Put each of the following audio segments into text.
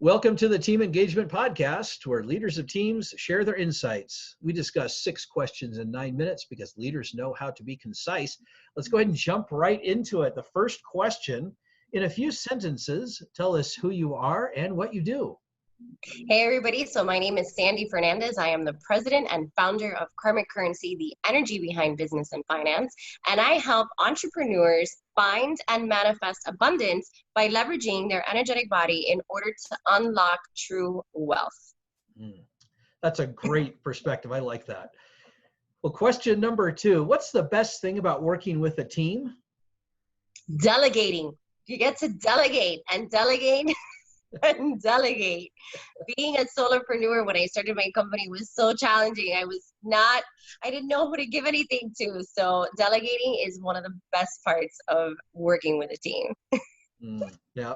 Welcome to the Team Engagement Podcast, where leaders of teams share their insights. We discuss 6 questions in 9 minutes because leaders know how to be concise. Let's go ahead and jump right into it. The first question, in a few sentences, tell us who you are and what you do. Hey everybody, so my name is Sandy Fernandez. I am the president and founder of Karmic Currency, the energy behind business and finance, and I help entrepreneurs find and manifest abundance by leveraging their energetic body in order to unlock true wealth. That's a great perspective. I like that. Well, question number 2, what's the best thing about working with a team? Delegating. You get to delegate and delegate. And delegate. Being a solopreneur when I started my company was so challenging. I didn't know who to give anything to. So delegating is one of the best parts of working with a team. Yeah,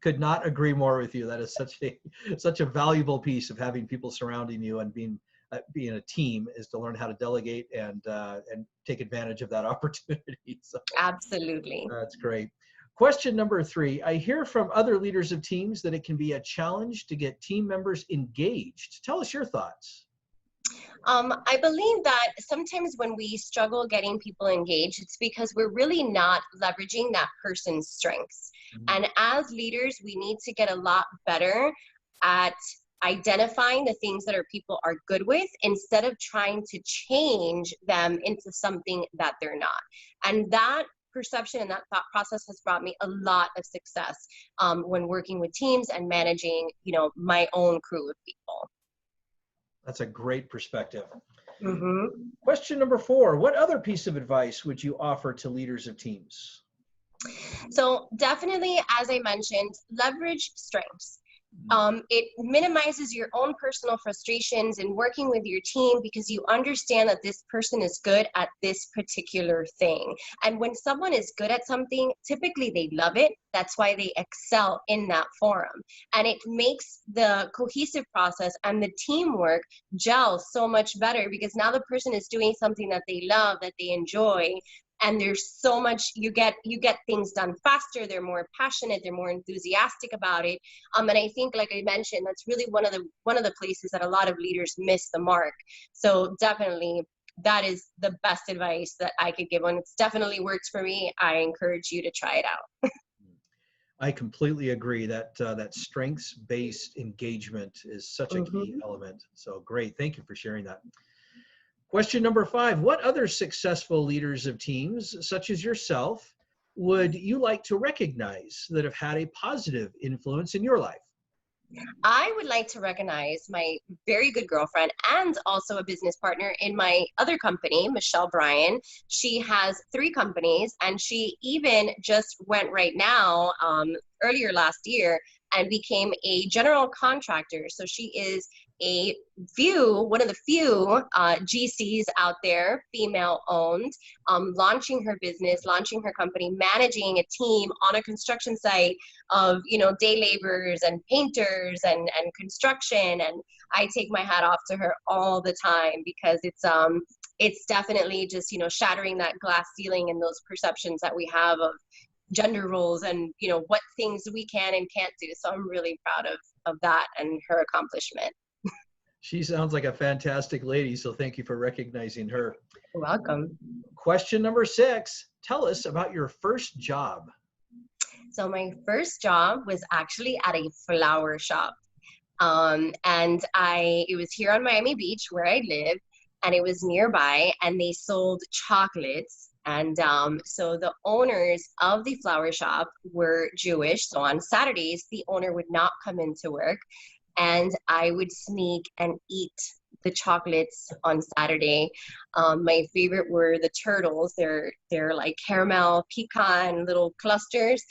could not agree more with you. That is such a valuable piece of having people surrounding you and being a team, is to learn how to delegate and take advantage of that opportunity. So, absolutely. That's great. Question number 3, I hear from other leaders of teams that it can be a challenge to get team members engaged. Tell us your thoughts. I believe that sometimes when we struggle getting people engaged, it's because we're really not leveraging that person's strengths. And as leaders, we need to get a lot better at identifying the things that our people are good with instead of trying to change them into something that they're not. And that perception and that thought process has brought me a lot of success when working with teams and managing, my own crew of people. That's a great perspective. Mm-hmm. Question number 4, what other piece of advice would you offer to leaders of teams? So definitely, as I mentioned, leverage strengths. It minimizes your own personal frustrations in working with your team because you understand that this person is good at this particular thing. And when someone is good at something, typically they love it. That's why they excel in that forum. And it makes the cohesive process and the teamwork gel so much better because now the person is doing something that they love, that they enjoy. And there's so much, you get things done faster. They're more passionate. They're more enthusiastic about it. And I think, like I mentioned, that's really one of the places that a lot of leaders miss the mark. So definitely, that is the best advice that I could give. When it's definitely works for me, I encourage you to try it out. I completely agree that that strengths-based engagement is such a key element. So great. Thank you for sharing that. Question number 5, what other successful leaders of teams, such as yourself, would you like to recognize that have had a positive influence in your life? I would like to recognize my very good girlfriend and also a business partner in my other company, Michelle Bryan. She has 3 companies, and she even just went right now, earlier last year, and became a general contractor. So she is one of the few GCs out there, female owned, launching her business, launching her company, managing a team on a construction site of, day laborers and painters and construction. And I take my hat off to her all the time because it's definitely just, shattering that glass ceiling and those perceptions that we have of gender roles and, what things we can and can't do. So I'm really proud of that and her accomplishment. She sounds like a fantastic lady, so thank you for recognizing her. You're welcome. Question number 6, tell us about your first job. So my first job was actually at a flower shop. And it was here on Miami Beach where I live, and it was nearby, and they sold chocolates. And so the owners of the flower shop were Jewish. So on Saturdays, the owner would not come into work, and I would sneak and eat the chocolates on Saturday. My favorite were the turtles. They're like caramel pecan little clusters.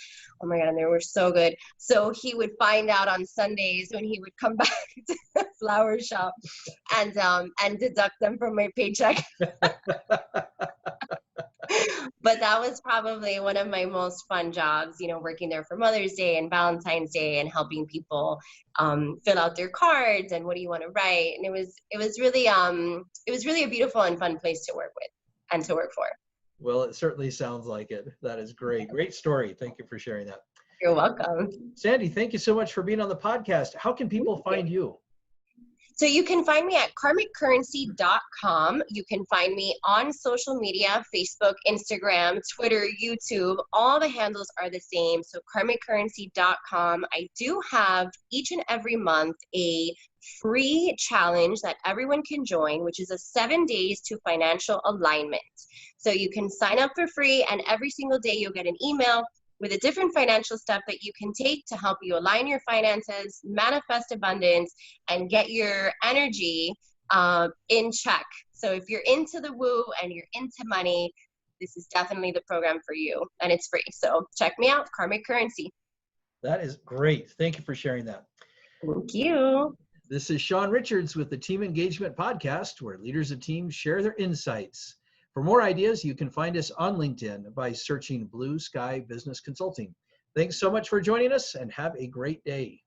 Oh my God, and they were so good. So he would find out on Sundays when he would come back to the flower shop and deduct them from my paycheck. But that was probably one of my most fun jobs, working there for Mother's Day and Valentine's Day and helping people fill out their cards and what do you want to write. And it was really a beautiful and fun place to work with and to work for. Well, it certainly sounds like it. That is great. Great story. Thank you for sharing that. You're welcome. Sandy, thank you so much for being on the podcast. How can people find you? So you can find me at karmiccurrency.com. You can find me on social media, Facebook, Instagram, Twitter, YouTube. All the handles are the same. So karmiccurrency.com. I do have each and every month a free challenge that everyone can join, which is a 7 days to financial alignment. So you can sign up for free, and every single day you'll get an email with a different financial step that you can take to help you align your finances, manifest abundance, and get your energy in check. So if you're into the woo and you're into money, this is definitely the program for you, and it's free. So check me out, Karmic Currency. That is great. Thank you for sharing that. Thank you. This is Sean Richards with the Team Engagement Podcast, where leaders of teams share their insights. For more ideas, you can find us on LinkedIn by searching Blue Sky Business Consulting. Thanks so much for joining us, and have a great day.